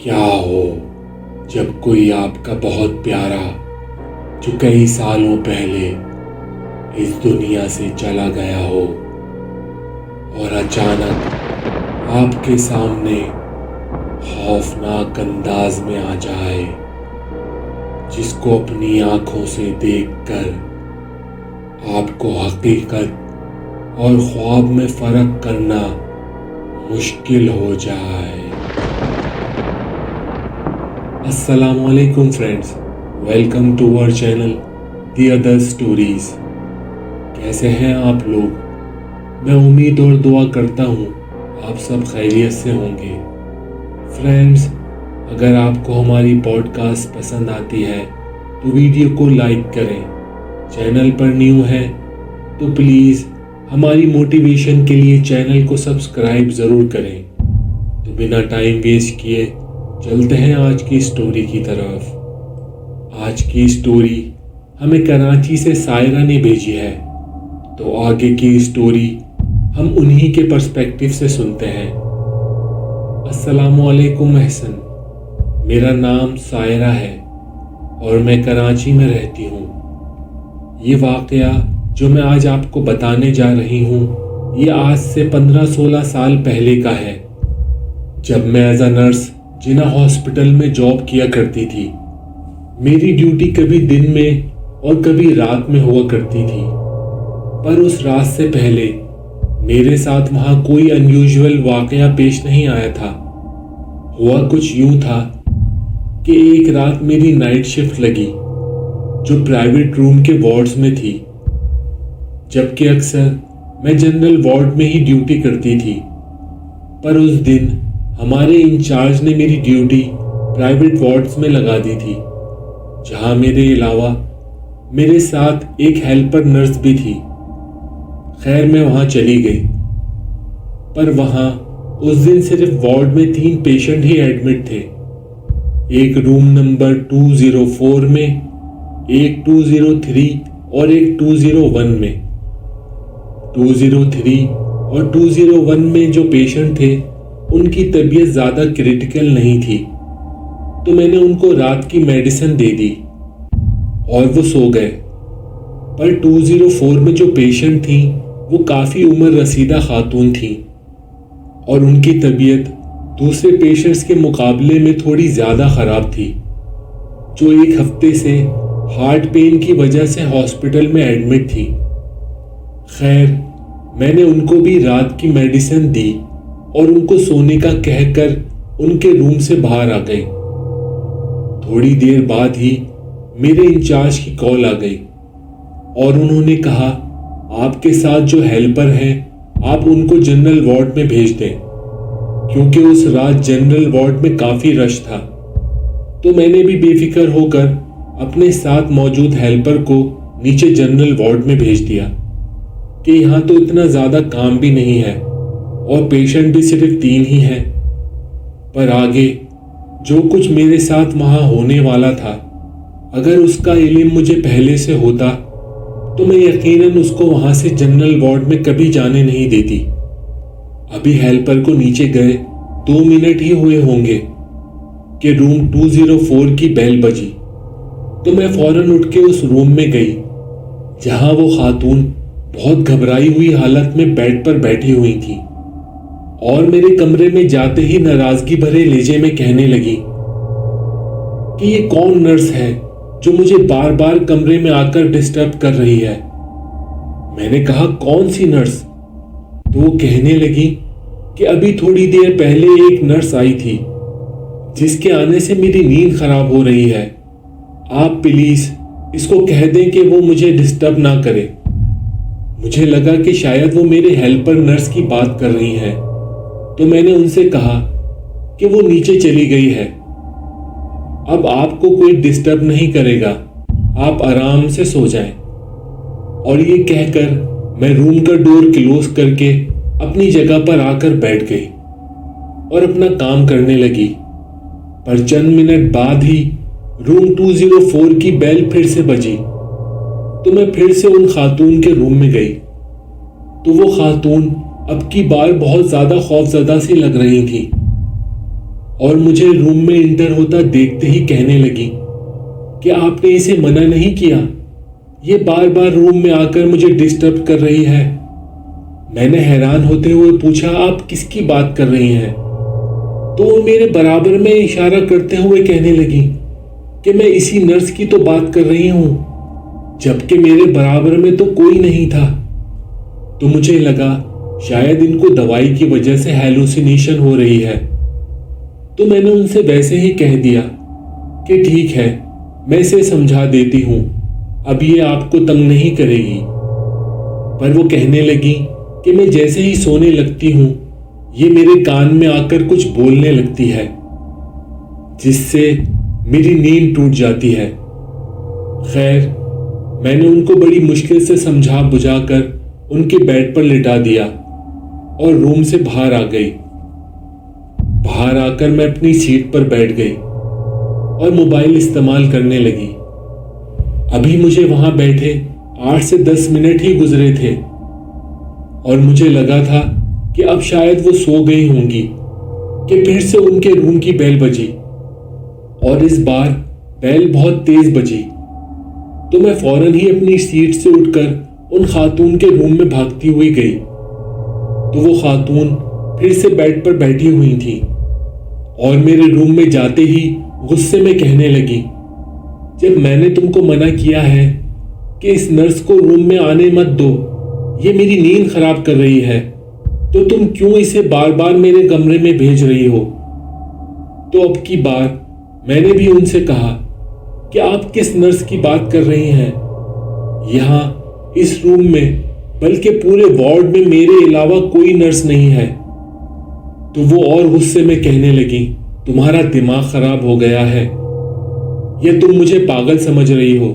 क्या हो जब कोई आपका बहुत प्यारा जो कई सालों पहले इस दुनिया से चला गया हो और अचानक आपके सामने खौफनाक अंदाज में आ जाए, जिसको अपनी आंखों से देखकर आपको हकीकत और ख्वाब में फर्क करना मुश्किल हो जाए। अस्सलामुअलैकुम friends, welcome to our channel the other stories. कैसे हैं आप लोग? मैं उम्मीद और दुआ करता हूँ आप सब खैरियत से होंगे। फ्रेंड्स, अगर आपको हमारी पॉडकास्ट पसंद आती है तो वीडियो को लाइक करें। चैनल पर न्यू है तो प्लीज़ हमारी मोटिवेशन के लिए चैनल को सब्सक्राइब ज़रूर करें। तो बिना टाइम वेस्ट किए चलते हैं आज की स्टोरी की तरफ। आज की स्टोरी हमें कराची से सायरा ने भेजी है, तो आगे की स्टोरी हम उन्हीं के पर्सपेक्टिव से सुनते हैं। अस्सलामुअलैकुम अहसन, मेरा नाम सायरा है और मैं कराची में रहती हूँ। ये वाक़या जो मैं आज आपको बताने जा रही हूँ, ये आज से 15-16 साल पहले का है, जब मैं एज अ नर्स जिना हॉस्पिटल में जॉब किया करती थी। मेरी ड्यूटी कभी दिन में और कभी रात में हुआ करती थी, पर उस रात से पहले मेरे साथ वहाँ कोई अनयूजुअल वाक़या पेश नहीं आया था। हुआ कुछ यूँ था कि एक रात मेरी नाइट शिफ्ट लगी, जो प्राइवेट रूम के वार्ड्स में थी, जबकि अक्सर मैं जनरल वार्ड में ही ड्यूटी करती थी। पर उस दिन हमारे इंचार्ज ने मेरी ड्यूटी प्राइवेट वार्ड्स में लगा दी थी, जहां मेरे अलावा मेरे साथ एक हेल्पर नर्स भी थी। खैर, मैं वहां चली गई, पर वहां उस दिन सिर्फ वार्ड में 3 पेशेंट ही एडमिट थे। एक रूम नंबर 204 में, एक 203 और एक 201 में। 203 और 201 में जो पेशेंट थे उनकी तबीयत ज़्यादा क्रिटिकल नहीं थी, तो मैंने उनको रात की मेडिसिन दे दी और वो सो गए। पर 204 में जो पेशेंट थी वो काफ़ी उम्र रसीदा खातून थी और उनकी तबीयत दूसरे पेशेंट्स के मुकाबले में थोड़ी ज़्यादा ख़राब थी, जो एक हफ्ते से हार्ट पेन की वजह से हॉस्पिटल में एडमिट थी। खैर, मैंने उनको भी रात की मेडिसिन दी और उनको सोने का कहकर उनके रूम से बाहर आ गई। थोड़ी देर बाद ही मेरे इंचार्ज की कॉल आ गई और उन्होंने कहा, आपके साथ जो हेल्पर हैं आप उनको जनरल वार्ड में भेज दें, क्योंकि उस रात जनरल वार्ड में काफ़ी रश था। तो मैंने भी बेफिक्र होकर अपने साथ मौजूद हेल्पर को नीचे जनरल वार्ड में भेज दिया कि यहाँ तो इतना ज़्यादा काम भी नहीं है और पेशेंट भी सिर्फ 3 ही हैं। पर आगे जो कुछ मेरे साथ वहाँ होने वाला था, अगर उसका इल्म मुझे पहले से होता तो मैं यकीनन उसको वहाँ से जनरल वार्ड में कभी जाने नहीं देती। अभी हेल्पर को नीचे गए 2 मिनट ही हुए होंगे कि रूम 204 की बेल बजी, तो मैं फौरन उठ के उस रूम में गई, जहाँ वो खातून बहुत घबराई हुई हालत में बेड पर बैठी हुई थी और मेरे कमरे में जाते ही नाराजगी भरे लहजे में कहने लगी कि ये कौन नर्स है जो मुझे बार बार कमरे में आकर डिस्टर्ब कर रही है। मैंने कहा, कौन सी नर्स? तो वो कहने लगी कि अभी थोड़ी देर पहले एक नर्स आई थी जिसके आने से मेरी नींद खराब हो रही है। आप प्लीज इसको कह दें कि वो मुझे डिस्टर्ब ना करे। मुझे लगा कि शायद वो मेरे हेल्पर नर्स की बात कर रही हैं, तो मैंने उनसे कहा कि वो नीचे चली गई है, अब आपको कोई डिस्टर्ब नहीं करेगा, आप आराम से सो जाएं। और ये कहकर मैं रूम का डोर क्लोज करके अपनी जगह पर आकर बैठ गई और अपना काम करने लगी। पर चंद मिनट बाद ही रूम 204 की बेल फिर से बजी, तो मैं फिर से उन खातून के रूम में गई, तो वो खातून अब की बार बहुत ज्यादा खौफजदा सी लग रही थी और मुझे रूम में इंटर होता देखते ही कहने लगी कि आपने इसे मना नहीं किया, ये बार बार रूम में आकर मुझे डिस्टर्ब कर रही है। मैंने हैरान होते हुए पूछा, आप किसकी बात कर रही हैं? तो वो मेरे बराबर में इशारा करते हुए कहने लगी कि मैं इसी नर्स की तो बात कर रही हूं, जबकि मेरे बराबर में तो कोई नहीं था। तो मुझे लगा शायद इनको दवाई की वजह से हैलुसिनेशन हो रही है। तो मैंने उनसे वैसे ही कह दिया कि ठीक है, मैं इसे समझा देती हूं, अब ये आपको तंग नहीं करेगी। पर वो कहने लगी कि मैं जैसे ही सोने लगती हूं, ये मेरे कान में आकर कुछ बोलने लगती है, जिससे मेरी नींद टूट जाती है। खैर, मैंने उनको बड़ी मुश्किल से समझा बुझाकर उनके बेड पर लिटा दिया और रूम से बाहर आ गई। बाहर आकर मैं अपनी सीट पर बैठ गई और मोबाइल इस्तेमाल करने लगी। अभी मुझे वहां बैठे 8 से 10 मिनट ही गुजरे थे और मुझे लगा था कि अब शायद वो सो गई होंगी कि फिर से उनके रूम की बेल बजी, और इस बार बेल बहुत तेज बजी। तो मैं फौरन ही अपनी सीट से उठकर उन खातून के रूम में भागती हुई गई। तो वो खातून फिर से बेड पर बैठी हुई थी और मेरे रूम में जाते ही गुस्से में कहने लगी, जब मैंने तुमको मना किया है कि इस नर्स को रूम में आने मत दो, ये मेरी नींद खराब कर रही है, तो तुम क्यों इसे बार बार मेरे कमरे में भेज रही हो? तो अब की बार मैंने भी उनसे कहा कि आप किस नर्स की बात कर रही हैं? यहाँ इस रूम में, बल्कि पूरे वार्ड में मेरे अलावा कोई नर्स नहीं है। तो वो और गुस्से में कहने लगी, तुम्हारा दिमाग खराब हो गया है या तुम मुझे पागल समझ रही हो?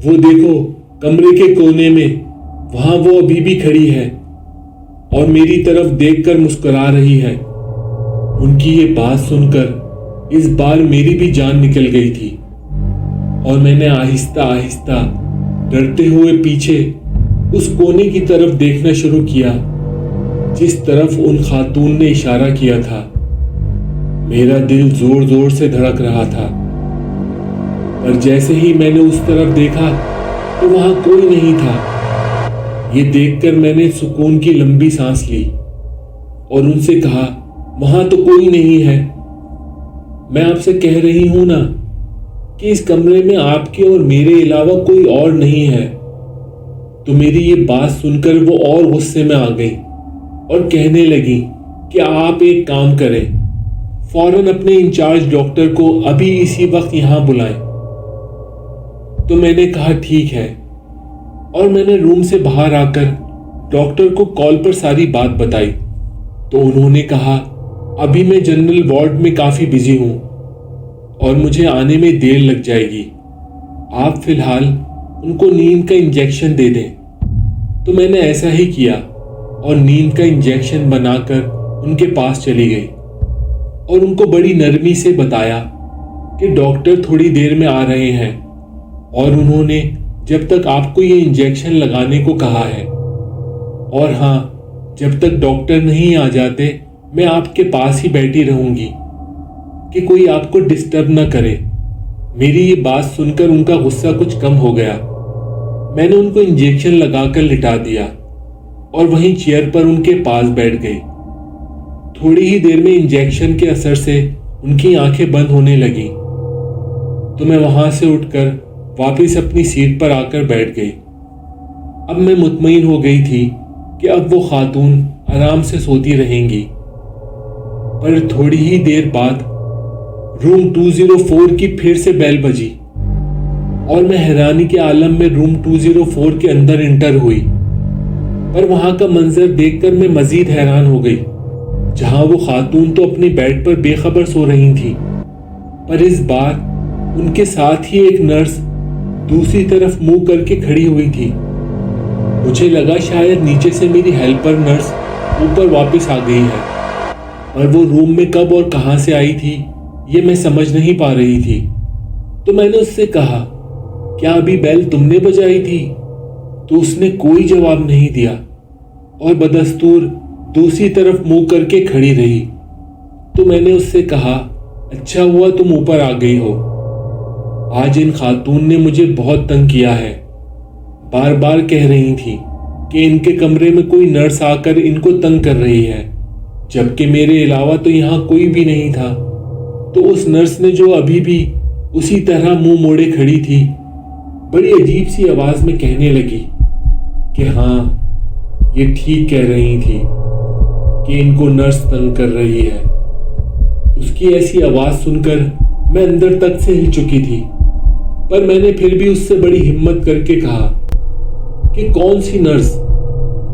वो देखो, कमरे के कोने में वहां वो अभी भी खड़ी है और मेरी तरफ देखकर मुस्कुरा रही है। उनकी ये बात सुनकर इस बार मेरी भी जान निकल गई थी और मैंने आहिस्ता आहिस्ता डरते हुए पीछे उस कोने की तरफ देखना शुरू किया जिस तरफ उन खातून ने इशारा किया था। मेरा दिल जोर जोर से धड़क रहा था, पर जैसे ही मैंने उस तरफ देखा तो वहां कोई नहीं था। ये देखकर मैंने सुकून की लंबी सांस ली और उनसे कहा, वहां तो कोई नहीं है। मैं आपसे कह रही हूं ना कि इस कमरे में आपके और मेरे अलावा कोई और नहीं है। तो मेरी ये बात सुनकर वो और गुस्से में आ गई और कहने लगी कि आप एक काम करें, फौरन अपने इंचार्ज डॉक्टर को अभी इसी वक्त यहां बुलाएं। तो मैंने कहा ठीक है, और मैंने रूम से बाहर आकर डॉक्टर को कॉल पर सारी बात बताई। तो उन्होंने कहा, अभी मैं जनरल वार्ड में काफ़ी बिजी हूँ और मुझे आने में देर लग जाएगी, आप फिलहाल उनको नींद का इंजेक्शन दे दें। तो मैंने ऐसा ही किया और नींद का इंजेक्शन बनाकर उनके पास चली गई और उनको बड़ी नरमी से बताया कि डॉक्टर थोड़ी देर में आ रहे हैं और उन्होंने जब तक आपको ये इंजेक्शन लगाने को कहा है, और हाँ, जब तक डॉक्टर नहीं आ जाते मैं आपके पास ही बैठी रहूंगी कि कोई आपको डिस्टर्ब ना करे। मेरी ये बात सुनकर उनका गुस्सा कुछ कम हो गया। मैंने उनको इंजेक्शन लगाकर लिटा दिया और वहीं चेयर पर उनके पास बैठ गई। थोड़ी ही देर में इंजेक्शन के असर से उनकी आंखें बंद होने लगी। तो मैं वहां से उठकर वापस अपनी सीट पर आकर बैठ गई। अब मैं मुतमईन हो गई थी कि अब वो खातून आराम से सोती रहेंगी। पर थोड़ी ही देर बाद रूम 204 की फिर से बेल बजी और मैं हैरानी के आलम में रूम 204 के अंदर इंटर हुई। पर वहां का मंजर देखकर मैं मजीद हैरान हो गई, जहां वो खातून तो अपने बेड पर बेखबर सो रही थी, पर इस बार उनके साथ ही एक नर्स दूसरी तरफ मुंह करके खड़ी हुई थी। मुझे लगा शायद नीचे से मेरी हेल्पर नर्स ऊपर वापस आ गई है, और वो रूम में कब और कहां से आई थी ये मैं समझ नहीं पा रही थी। तो मैंने उससे कहा, क्या अभी बेल तुमने बजाई थी? तो उसने कोई जवाब नहीं दिया और बदस्तूर दूसरी तरफ मुंह करके खड़ी रही। तो मैंने उससे कहा, अच्छा हुआ तुम ऊपर आ गई हो। आज इन खातून ने मुझे बहुत तंग किया है। बार बार कह रही थी कि इनके कमरे में कोई नर्स आकर इनको तंग कर रही है, जबकि मेरे अलावा तो यहाँ कोई भी नहीं था। तो उस नर्स ने जो अभी भी उसी तरह मुंह मोड़े खड़ी थी, बड़ी अजीब सी आवाज में कहने लगी कि हाँ, ये ठीक कह रही थी कि इनको नर्स तंग कर रही है। उसकी ऐसी आवाज सुनकर मैं अंदर तक से हिल चुकी थी, पर मैंने फिर भी उससे बड़ी हिम्मत करके कहा कि कौन सी नर्स,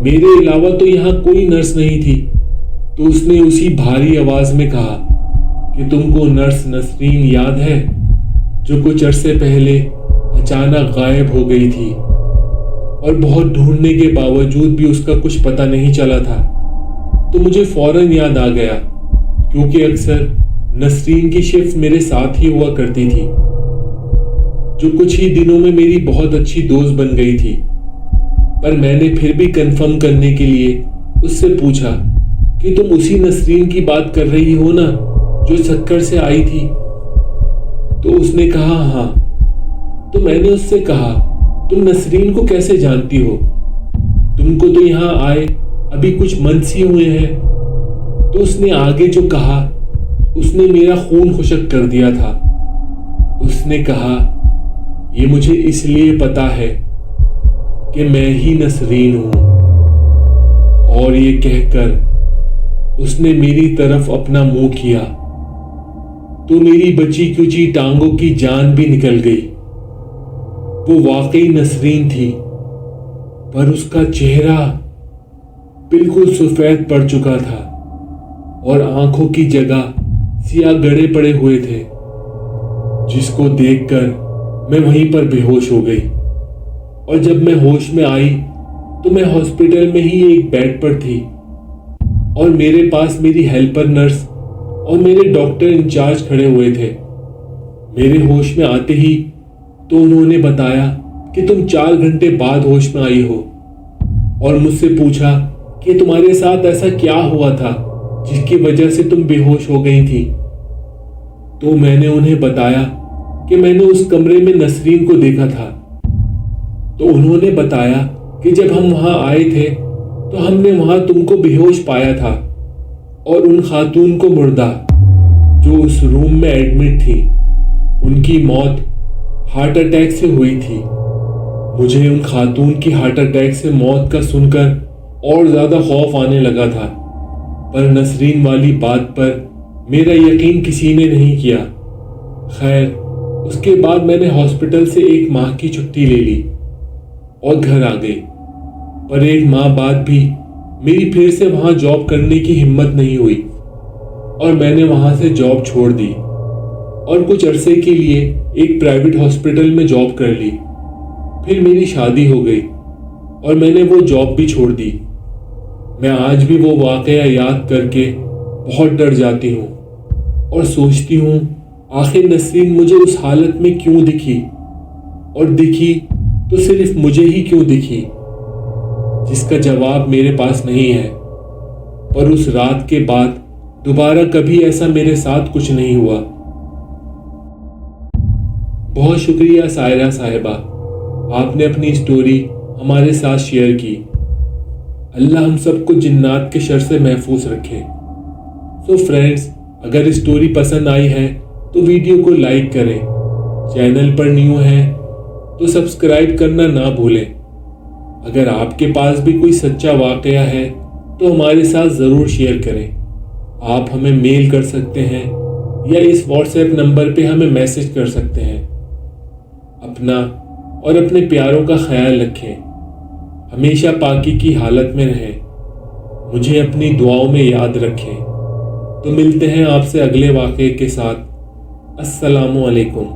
मेरे अलावा तो यहाँ कोई नर्स नहीं थी। तो उसने उसी भारी आवाज में कहा कि तुमको नर्स नसरीन याद है, जो कुछ अरसे पहले अचानक गायब हो गई थी और बहुत ढूंढने के बावजूद भी उसका कुछ पता नहीं चला था। तो मुझे फौरन याद आ गया, क्योंकि अक्सर नसरीन की शिफ्ट मेरे साथ ही हुआ करती थी, जो कुछ ही दिनों में मेरी बहुत अच्छी दोस्त बन गई थी। पर मैंने फिर भी कंफर्म करने के लिए उससे पूछा कि तुम उसी नसरीन की बात कर रही हो ना, जो सक्कर से आई थी? तो उसने कहा हाँ। तो मैंने उससे कहा, तुम नसरीन को कैसे जानती हो? तुमको तो यहाँ आए अभी कुछ मंथ ही हुए हैं। तो उसने आगे जो कहा, उसने मेरा खून खुशक कर दिया था। उसने कहा, ये मुझे इसलिए पता है कि मैं ही नसरीन हूं। और ये कहकर उसने मेरी तरफ अपना मुंह किया तो मेरी बची कुची टांगों की जान भी निकल गई। वो वाकई नसरीन थी, पर उसका चेहरा बिल्कुल सफेद पड़ चुका था और आंखों की जगह सियाह गड़े पड़े हुए थे, जिसको देखकर मैं वहीं पर बेहोश हो गई। और जब मैं होश में आई तो मैं हॉस्पिटल में ही एक बेड पर थी और मेरे पास मेरी हेल्पर नर्स और मेरे डॉक्टर इंचार्ज खड़े हुए थे। मेरे होश में आते ही तो उन्होंने बताया कि तुम 4 घंटे बाद होश में आई हो, और मुझसे पूछा कि तुम्हारे साथ ऐसा क्या हुआ था जिसकी वजह से तुम बेहोश हो गई थी। तो मैंने उन्हें बताया कि मैंने उस कमरे में नसरीन को देखा था। तो उन्होंने बताया कि जब हम वहां आए थे तो हमने वहां तुमको बेहोश पाया था और उन खातून को मुर्दा, जो उस रूम में एडमिट थी, उनकी मौत हार्ट अटैक से हुई थी। मुझे उन खातून की हार्ट अटैक से मौत का सुनकर और ज्यादा खौफ आने लगा था, पर नसरीन वाली बात पर मेरा यकीन किसी ने नहीं किया। खैर, उसके बाद मैंने हॉस्पिटल से 1 माह की छुट्टी ले ली और घर आ गई। पर 1 माह बाद भी मेरी फिर से वहां जॉब करने की हिम्मत नहीं हुई और मैंने वहां से जॉब छोड़ दी और कुछ अरसे के लिए एक प्राइवेट हॉस्पिटल में जॉब कर ली। फिर मेरी शादी हो गई और मैंने वो जॉब भी छोड़ दी। मैं आज भी वो वाकया याद करके बहुत डर जाती हूँ और सोचती हूँ, आखिर नसरीन मुझे उस हालत में क्यों दिखी, और दिखी तो सिर्फ मुझे ही क्यों दिखी, जिसका जवाब मेरे पास नहीं है। पर उस रात के बाद दोबारा कभी ऐसा मेरे साथ कुछ नहीं हुआ। बहुत शुक्रिया सायरा साहिबा, आपने अपनी स्टोरी हमारे साथ शेयर की। अल्लाह हम सबको जिन्नात के शर से महफूज रखे। सो फ्रेंड्स, अगर स्टोरी पसंद आई है तो वीडियो को लाइक करें, चैनल पर न्यू है तो सब्सक्राइब करना ना भूलें। अगर आपके पास भी कोई सच्चा वाकया है तो हमारे साथ ज़रूर शेयर करें। आप हमें मेल कर सकते हैं या इस व्हाट्सएप नंबर पे हमें मैसेज कर सकते हैं। अपना और अपने प्यारों का ख्याल रखें, हमेशा पाकी की हालत में रहें, मुझे अपनी दुआओं में याद रखें। तो मिलते हैं आपसे अगले वाक़े के साथ। अस्सलामु अलैकुम।